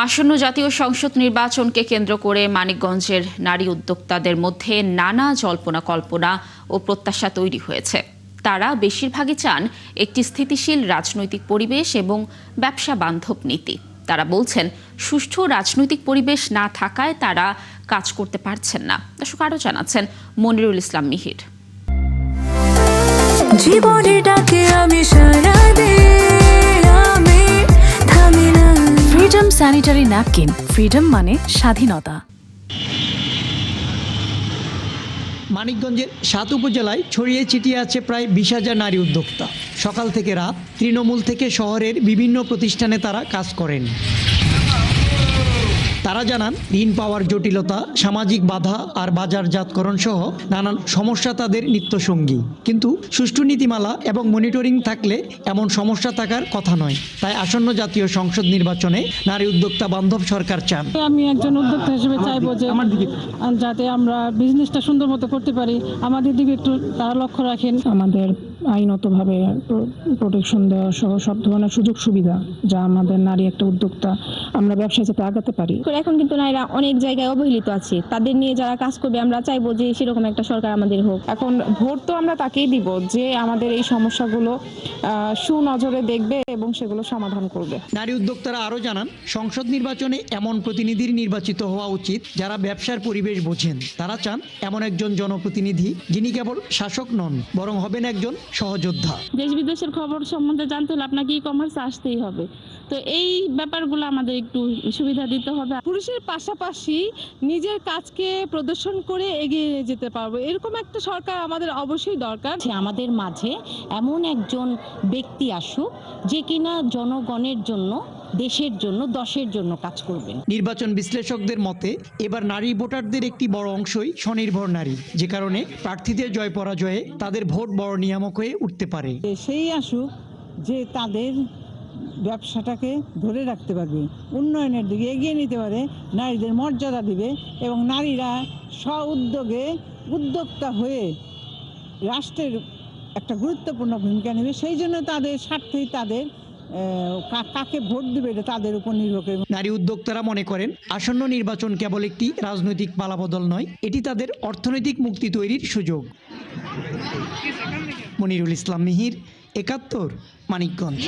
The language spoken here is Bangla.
আসন্ন জাতীয় সংসদ নির্বাচনকে কেন্দ্র করে মানিকগঞ্জের নারী উদ্যোক্তাদের মধ্যে নানা জল্পনা কল্পনা ও প্রত্যাশা তৈরি হয়েছে। তারা বেশিরভাগই চান একটি স্থিতিশীল রাজনৈতিক পরিবেশ এবং ব্যবসা বান্ধব নীতি। তারা বলছেন, সুষ্ঠু রাজনৈতিক পরিবেশ না থাকায় তারা কাজ করতে পারছেন না। দর্শক আরও জানাচ্ছেন মনিরুল ইসলাম মিহির। জীবনের ডাকে আমি সাড়া দেই, আমি থামি না। ফ্রিডম স্যানিটারি ন্যাপকিন, ফ্রিডম মানে স্বাধীনতা। মানিকগঞ্জের ৭ উপজেলায় ছড়িয়ে ছিটিয়ে আছে প্রায় ২০,০০০ নারী উদ্যোক্তা। সকাল থেকে রাত তৃণমূল থেকে শহরের বিভিন্ন প্রতিষ্ঠানে তারা কাজ করেন। তারা জানান, ঋণ পাওয়ার জটিলতা, সামাজিক বাধা আর বাজারজাতকরণ সহ নানান সমস্যা তাদের নিত্যসঙ্গী। কিন্তু সুষ্ঠু নীতিমালা এবং মনিটরিং থাকলে এমন সমস্যা থাকার কথা নয়। তাই আসন্ন জাতীয় সংসদ নির্বাচনে নারী উদ্যোক্তা বান্ধব সরকার চান। আমি একজন উদ্যোক্তা হিসেবে চাইবো যে যাতে আমরা বিজনেসটা সুন্দর মতো করতে পারি, আমাদের দিকে একটু তারা লক্ষ্য রাখেন। আমাদের আইনতভাবে প্রোটেকশন দেওয়া সহ সব ধরনের সুযোগ সুবিধা, যা আমাদের নারী একটা উদ্যোক্তা আমরা ব্যবসায় যাতে আগাতে পারি। এখন কিন্তু নারীরা অনেক জায়গায় অবহেলিত আছে, তাদের নিয়ে যারা কাজ করবে আমরা চাইবো যে সেরকম একটা সরকার আমাদের হোক। এখন ভোট তো আমরা তাকেই দিব যে আমাদের এই সমস্যাগুলো সুনজরে দেখবে এবং সেগুলো সমাধান করবে। নারী উদ্যোক্তারা আরও জানান, সংসদ নির্বাচনে এমন প্রতিনিধির নির্বাচিত হওয়া উচিত যারা ব্যবসার পরিবেশ বোঝেন। তারা চান এমন একজন জনপ্রতিনিধি যিনি কেবল শাসক নন, বরং হবেন একজন সহযোদ্ধা। দেশ বিদেশের খবর সম্বন্ধে জানতে হলে আপনাকে ই কমার্সে আসতেই হবে। তো এই ব্যাপারগুলো আমাদের একটু সুবিধা দিতে হবে। পুরুষের পাশাপাশি নিজের কাজকে প্রদর্শন করে এগিয়ে যেতে পারবো, এরকম একটা সরকার আমাদের অবশ্যই দরকার। আমাদের মাঝে এমন একজন ব্যক্তি আসুক যে কিনা জনগণের জন্য, দেশের জন্য, দশের জন্য কাজ করবেন। নির্বাচন বিশ্লেষকদের মতে এবার নারী ভোটারদের একটি বড় অংশই স্বনির্ভর নারী, যে কারণে প্রার্থীদের জয় পরাজয়ে তাদের ভোট বড় নিয়ামক হয়ে উঠতে পারে। সেই আসুক যে তাদের ব্যবসাটাকে ধরে রাখতে পারবে, উন্নয়নের দিকে এগিয়ে নিতে পারে, নারীদের মর্যাদা দিবে এবং নারীরা স্ব-উদ্যোগে উদ্যোক্তা হয়ে রাষ্ট্রের একটা গুরুত্বপূর্ণ ভূমিকা নেবে। সেই জন্য তাদের স্বার্থেই তাদের কাকে ভোট দিবে এটা তাদের উপর নির্ভর করে। নারী উদ্যোক্তারা মনে করেন, আসন্ন নির্বাচন কেবল একটি রাজনৈতিক পালাবদল নয়, এটি তাদের অর্থনৈতিক মুক্তি তৈরির সুযোগ। মনিরুল ইসলাম মিহির, ৭১, মানিকগঞ্জ।